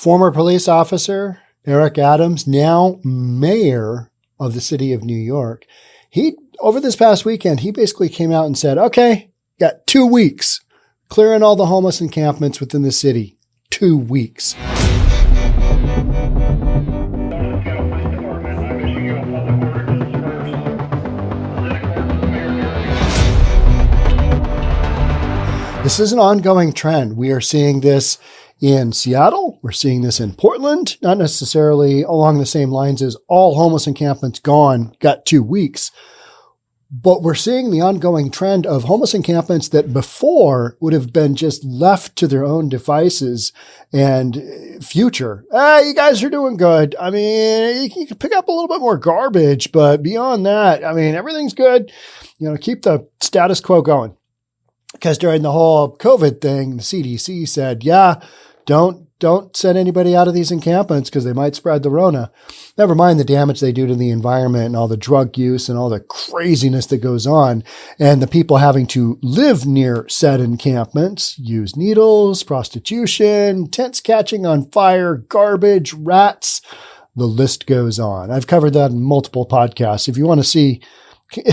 Former police officer Eric Adams, now mayor of the city of New York, over this past weekend, he basically came out and said, okay, got 2 weeks clearing all the homeless encampments within the city. 2 weeks. This is an ongoing trend. We are seeing this in Seattle. We're seeing this in Portland, not necessarily along the same lines as all homeless encampments gone, got 2 weeks. But we're seeing the ongoing trend of homeless encampments that before would have been just left to their own devices and future. You guys are doing good. I mean, you can pick up a little bit more garbage, but beyond that, I mean, everything's good. Keep the status quo going. Because during the whole COVID thing, the CDC said, don't send anybody out of these encampments because they might spread the Rona. Never mind the damage they do to the environment and all the drug use and all the craziness that goes on. And the people having to live near said encampments, use needles, prostitution, tents catching on fire, garbage, rats. The list goes on. I've covered that in multiple podcasts. If you want to see,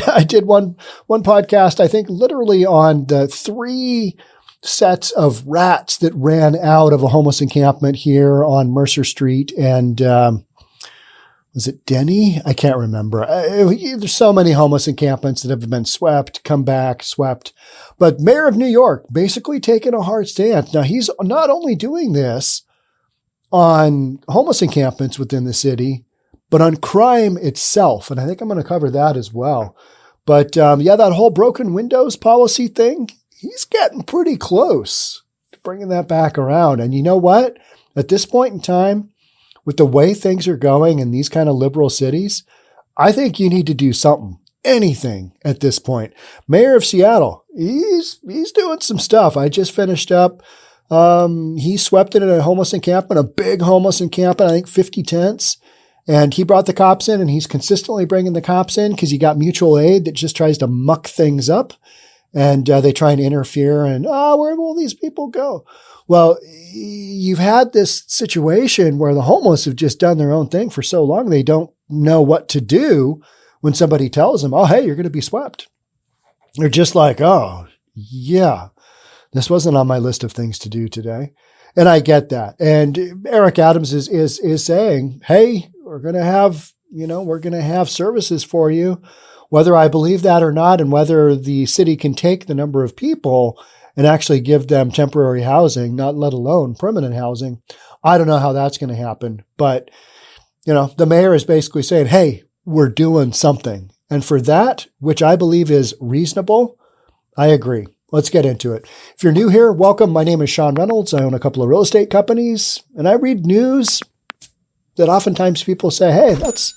I did one podcast, I think literally on the 3 sets of rats that ran out of a homeless encampment here on Mercer Street. And was it Denny? I can't remember. There's so many homeless encampments that have been swept, come back, swept. But Mayor of New York basically taking a hard stance. Now, he's not only doing this on homeless encampments within the city, but on crime itself. And I think I'm going to cover that as well. But that whole broken windows policy thing, he's getting pretty close to bringing that back around. And you know what? At this point in time, with the way things are going in these kind of liberal cities, I think you need to do something, anything at this point. Mayor of Seattle, he's doing some stuff. I just finished up. He swept in a homeless encampment, a big homeless encampment, I think 50 tents. And he brought the cops in, and he's consistently bringing the cops in because you got mutual aid that just tries to muck things up. And they try and interfere and, where will these people go? Well, you've had this situation where the homeless have just done their own thing for so long, they don't know what to do when somebody tells them, hey, you're going to be swept. They're just like, this wasn't on my list of things to do today. And I get that. And Eric Adams is saying, hey, we're going to have services for you, whether I believe that or not, and whether the city can take the number of people and actually give them temporary housing, not let alone permanent housing. I don't know how that's going to happen. But, the mayor is basically saying, hey, we're doing something. And for that, which I believe is reasonable, I agree. Let's get into it. If you're new here, welcome. My name is Sean Reynolds. I own a couple of real estate companies, and I read news that oftentimes people say, hey, that's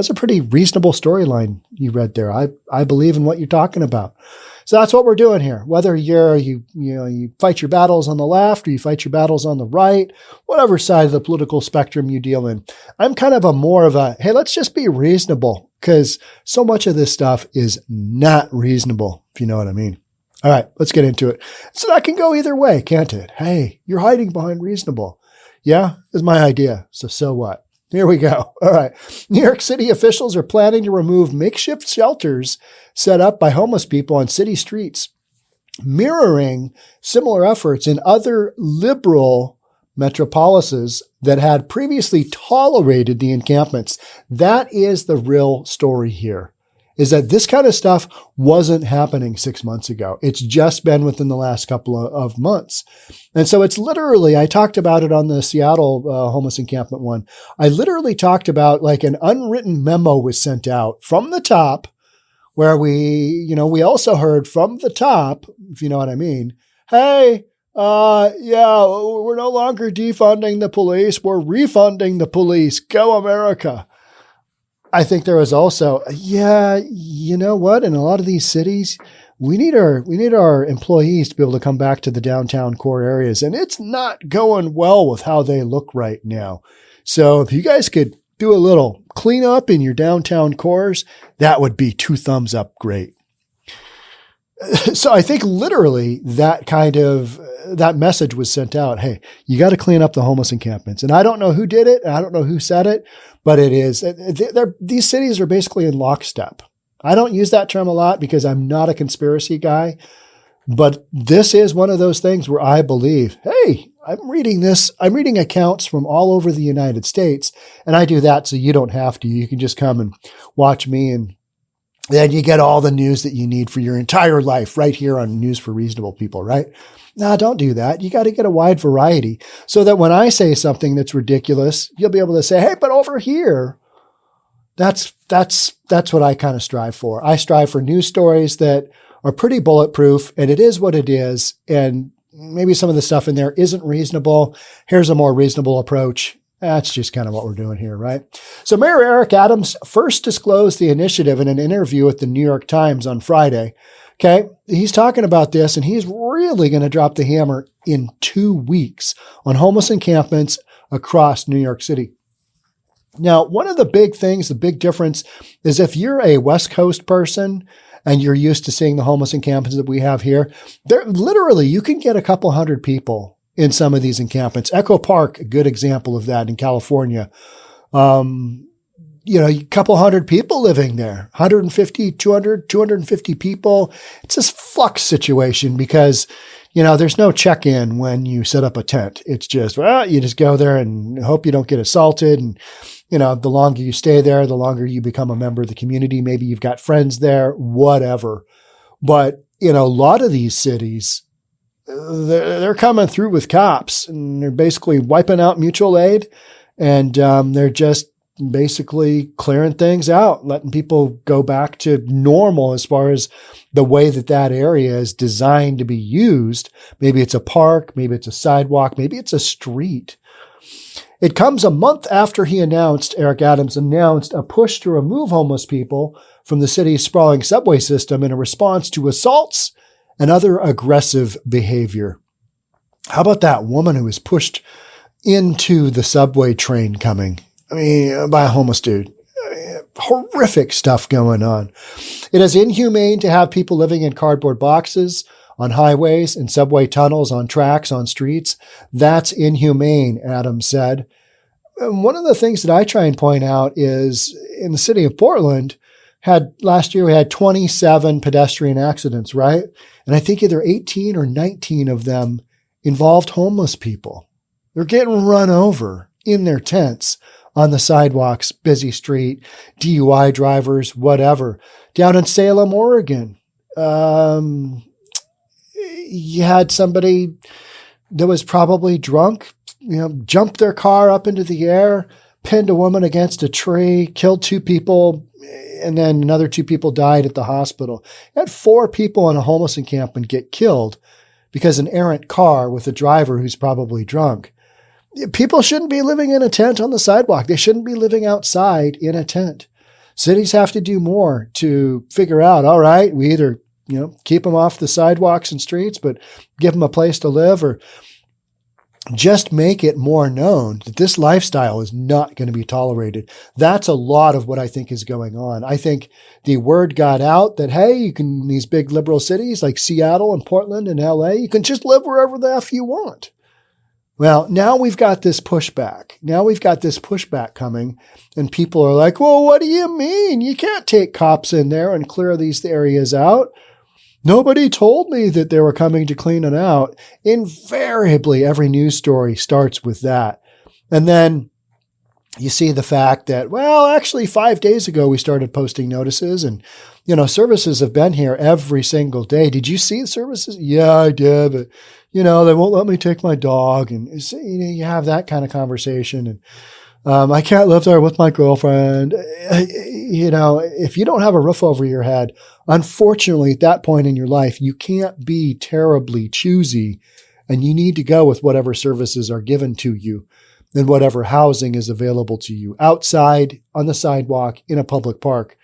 a pretty reasonable storyline you read there. I believe in what you're talking about. So that's what we're doing here. Whether you fight your battles on the left or you fight your battles on the right, whatever side of the political spectrum you deal in. I'm kind of more of a, hey, let's just be reasonable, because so much of this stuff is not reasonable, if you know what I mean. All right, let's get into it. So that can go either way, can't it? Hey, you're hiding behind reasonable. Yeah, is my idea. So what? Here we go. All right. New York City officials are planning to remove makeshift shelters set up by homeless people on city streets, mirroring similar efforts in other liberal metropolises that had previously tolerated the encampments. That is the real story here, is that this kind of stuff wasn't happening 6 months ago. It's just been within the last couple of months. And so it's literally, I talked about it on the Seattle homeless encampment one. I literally talked about like an unwritten memo was sent out from the top where we also heard from the top, if you know what I mean. Hey, we're no longer defunding the police. We're refunding the police. Go America. I think there was also, you know what? In a lot of these cities, we need our employees to be able to come back to the downtown core areas, and it's not going well with how they look right now. So if you guys could do a little cleanup in your downtown cores, that would be 2 thumbs up great. So I think literally that message was sent out. Hey, you got to clean up the homeless encampments. And I don't know who did it. And I don't know who said it, but these cities are basically in lockstep. I don't use that term a lot because I'm not a conspiracy guy, but this is one of those things where I believe, hey, I'm reading accounts from all over the United States, and I do that so you don't have to. You can just come and watch me, and then you get all the news that you need for your entire life right here on News for Reasonable People, right? No, don't do that. You got to get a wide variety so that when I say something that's ridiculous, you'll be able to say, hey, but over here, that's what I kind of strive for. I strive for news stories that are pretty bulletproof, and it is what it is. And maybe some of the stuff in there isn't reasonable. Here's a more reasonable approach. That's just kind of what we're doing here, right? So Mayor Eric Adams first disclosed the initiative in an interview with the New York Times on Friday. Okay. He's talking about this, and he's really going to drop the hammer in 2 weeks on homeless encampments across New York City. Now, one of the big things, the big difference is if you're a West Coast person and you're used to seeing the homeless encampments that we have here, there literally you can get a couple hundred people in some of these encampments. Echo Park, a good example of that in California. A couple hundred people living there, 150, 200, 250 people. It's this flux situation because, there's no check-in when you set up a tent. It's just, you just go there and hope you don't get assaulted. And, the longer you stay there, the longer you become a member of the community. Maybe you've got friends there, whatever. But, a lot of these cities, they're coming through with cops, and they're basically wiping out mutual aid, and they're just basically clearing things out, letting people go back to normal as far as the way that area is designed to be used. Maybe it's a park, maybe it's a sidewalk, maybe it's a street. It comes a month after Eric Adams announced a push to remove homeless people from the city's sprawling subway system in a response to assaults and other aggressive behavior. How about that woman who was pushed into the subway train coming? By a homeless dude. Horrific stuff going on. It is inhumane to have people living in cardboard boxes on highways, in subway tunnels, on tracks, on streets. That's inhumane, Adams said. And one of the things that I try and point out is in the city of Portland, last year we had 27 pedestrian accidents, right? And I think either 18 or 19 of them involved homeless people. They're getting run over in their tents on the sidewalks, busy street, DUI drivers, whatever. Down in Salem, Oregon, you had somebody that was probably drunk, jumped their car up into the air, pinned a woman against a tree, killed 2 people, and then another 2 people died at the hospital. You had 4 people in a homeless encampment get killed because an errant car with a driver who's probably drunk. People shouldn't be living in a tent on the sidewalk. They shouldn't be living outside in a tent. Cities have to do more to figure out, all right, we either, keep them off the sidewalks and streets, but give them a place to live, or just make it more known that this lifestyle is not going to be tolerated. That's a lot of what I think is going on. I think the word got out that, hey, you can, in these big liberal cities like Seattle and Portland and LA, you can just live wherever the F you want. Well, now we've got this pushback. Coming, and people are like, well, what do you mean? You can't take cops in there and clear these areas out. Nobody told me that they were coming to clean it out. Invariably, every news story starts with that. And then you see the fact that, well, actually 5 days ago, we started posting notices, and, services have been here every single day. Did you see the services? Yeah, I did, but they won't let me take my dog. And you have that kind of conversation. And I can't live there with my girlfriend. If you don't have a roof over your head, unfortunately, at that point in your life, you can't be terribly choosy, and you need to go with whatever services are given to you and whatever housing is available to you outside, on the sidewalk, in a public park.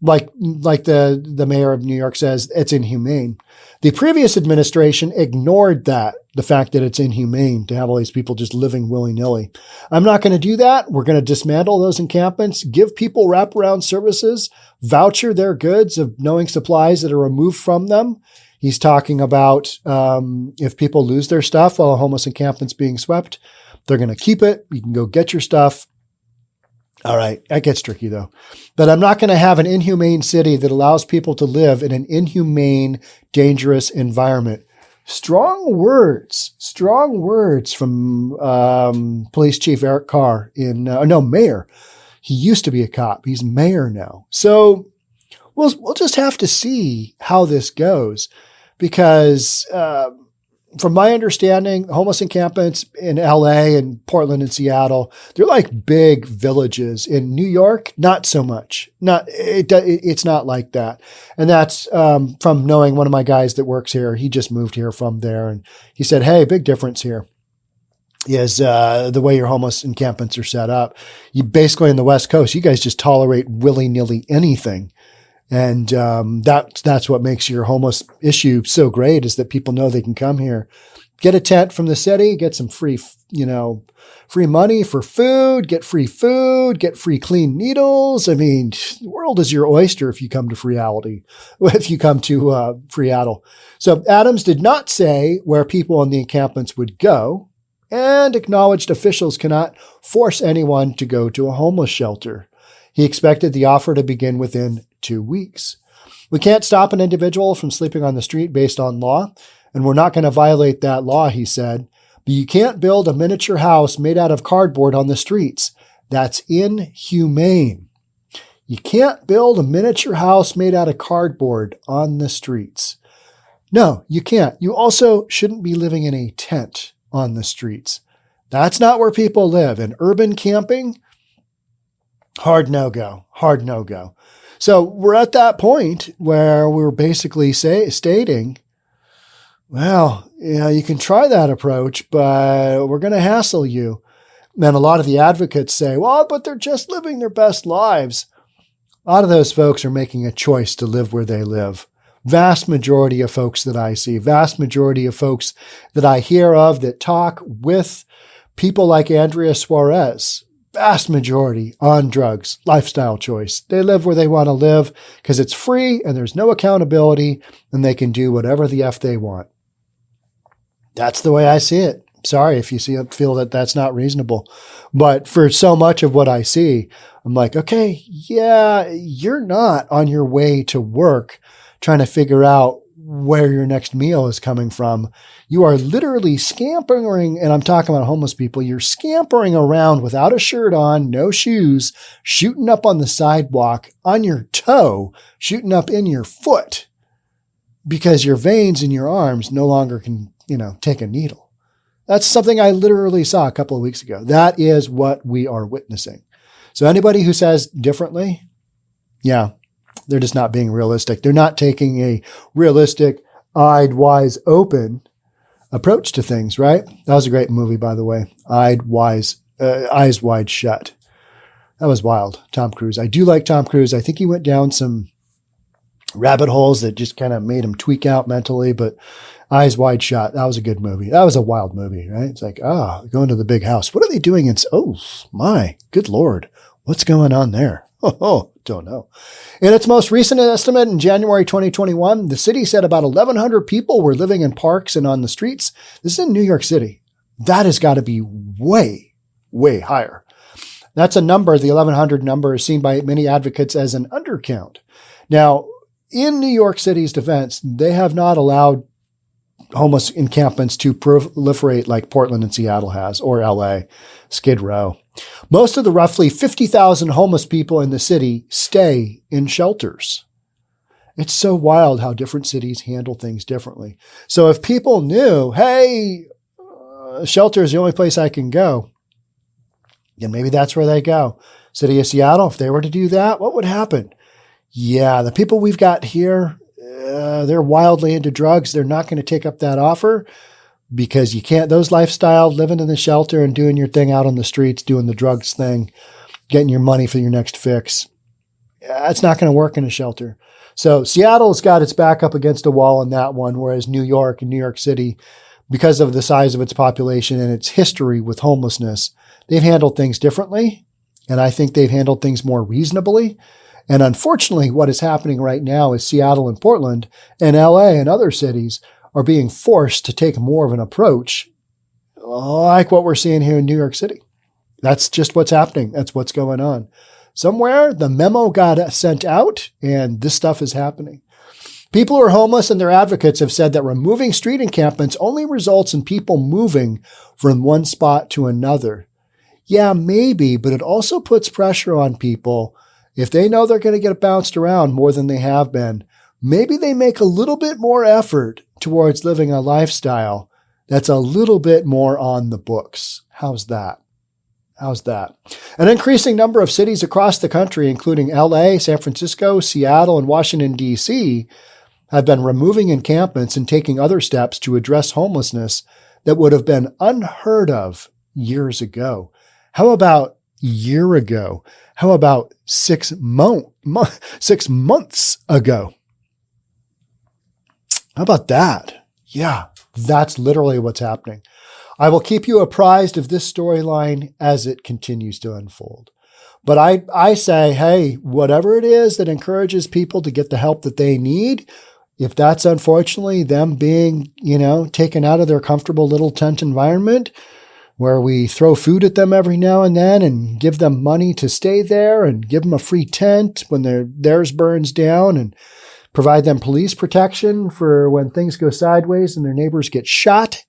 like the mayor of New York says, it's inhumane. The previous administration ignored the fact that it's inhumane to have all these people just living willy-nilly. I'm not going to do that. We're going to dismantle those encampments, give people wraparound services, voucher their goods of knowing supplies that are removed from them. He's talking about if people lose their stuff while a homeless encampment's being swept, they're going to keep it. You can go get your stuff. All right, that gets tricky though. But I'm not going to have an inhumane city that allows people to live in an inhumane, dangerous environment. Strong words from Police Chief Eric Carr mayor. He used to be a cop. He's mayor now. So we'll just have to see how this goes, because from my understanding, homeless encampments in LA and Portland and Seattle, they're like big villages. In New York, not so much. It's not like that. And that's from knowing one of my guys that works here. He just moved here from there. And he said, hey, big difference here is the way your homeless encampments are set up. You basically on the West Coast, you guys just tolerate willy-nilly anything. And that's what makes your homeless issue so great, is that people know they can come here, get a tent from the city, get some free money for food, get free clean needles. I mean, the world is your oyster if you come to Freadtle. So Adams did not say where people in the encampments would go, and acknowledged officials cannot force anyone to go to a homeless shelter. He expected the offer to begin within 2 weeks. We can't stop an individual from sleeping on the street based on law, and we're not going to violate that law, he said. But you can't build a miniature house made out of cardboard on the streets. That's inhumane. You can't build a miniature house made out of cardboard on the streets. No, you can't. You also shouldn't be living in a tent on the streets. That's not where people live. And urban camping, hard no-go. So we're at that point where we're basically stating, well, you can try that approach, but we're going to hassle you. And a lot of the advocates say, well, but they're just living their best lives. A lot of those folks are making a choice to live where they live. Vast majority of folks that I see, vast majority of folks that I hear of that talk with people like Andrea Suarez, vast majority on drugs, lifestyle choice. They live where they want to live because it's free and there's no accountability and they can do whatever the F they want. That's the way I see it. Sorry if you feel that that's not reasonable. But for so much of what I see, I'm like, okay, yeah, you're not on your way to work trying to figure out where your next meal is coming from. You are literally scampering, and I'm talking about homeless people, you're scampering around without a shirt on, no shoes, shooting up on the sidewalk, on your toe, shooting up in your foot, because your veins in your arms no longer can, take a needle. That's something I literally saw a couple of weeks ago. That is what we are witnessing. So anybody who says differently, yeah, they're just not being realistic. They're not taking a realistic, eyed, wise, open approach to things, right? That was a great movie, by the way. Eyes Wide Shut. That was wild. Tom Cruise. I do like Tom Cruise. I think he went down some rabbit holes that just kind of made him tweak out mentally, but Eyes Wide Shut. That was a good movie. That was a wild movie, right? It's like, going to the big house. What are they doing? Oh my, good Lord. What's going on there? Don't know. In its most recent estimate in January 2021, the city said about 1,100 people were living in parks and on the streets. This is in New York City. That has got to be way, way higher. That's a number, the 1,100 number is seen by many advocates as an undercount. Now, in New York City's defense, they have not allowed homeless encampments to proliferate like Portland and Seattle has, or LA, Skid Row. Most of the roughly 50,000 homeless people in the city stay in shelters. It's so wild how different cities handle things differently. So if people knew, hey, shelter is the only place I can go, then maybe that's where they go. City of Seattle, if they were to do that, what would happen? Yeah, the people we've got here, they're wildly into drugs. They're not going to take up that offer because you can't, those lifestyle, living in the shelter and doing your thing out on the streets, doing the drugs thing, getting your money for your next fix. It's not going to work in a shelter. So Seattle's got its back up against a wall in that one, whereas New York and New York City, because of the size of its population and its history with homelessness, they've handled things differently. And I think they've handled things more reasonably. And unfortunately, what is happening right now is Seattle and Portland and LA and other cities are being forced to take more of an approach like what we're seeing here in New York City. That's just what's happening. That's what's going on. Somewhere the memo got sent out and this stuff is happening. People who are homeless and their advocates have said that removing street encampments only results in people moving from one spot to another. Yeah, maybe, but it also puts pressure on people. If they know they're going to get bounced around more than they have been, maybe they make a little bit more effort towards living a lifestyle that's a little bit more on the books. How's that? How's that? An increasing number of cities across the country, including LA, San Francisco, Seattle, and Washington, D.C., have been removing encampments and taking other steps to address homelessness that would have been unheard of years ago. How about a year ago? How about 6 months ago? How about that? Yeah, that's literally what's happening. I will keep you apprised of this storyline as it continues to unfold. But I say, hey, whatever it is that encourages people to get the help that they need, if that's unfortunately them being, taken out of their comfortable little tent environment, where we throw food at them every now and then and give them money to stay there and give them a free tent when theirs burns down and provide them police protection for when things go sideways and their neighbors get shot.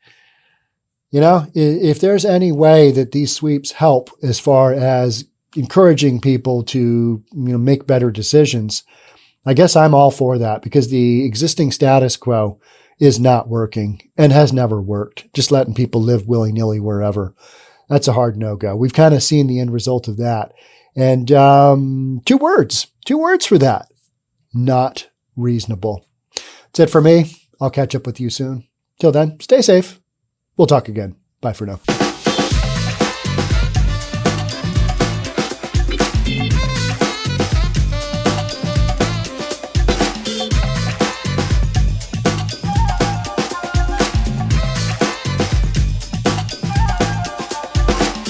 If there's any way that these sweeps help as far as encouraging people to, make better decisions, I guess I'm all for that, because the existing status quo is not working and has never worked. Just letting people live willy-nilly wherever. That's a hard no-go. We've kind of seen the end result of that. And two words for that: not reasonable. That's it for me. I'll catch up with you soon. Till then, stay safe. We'll talk again. Bye for now.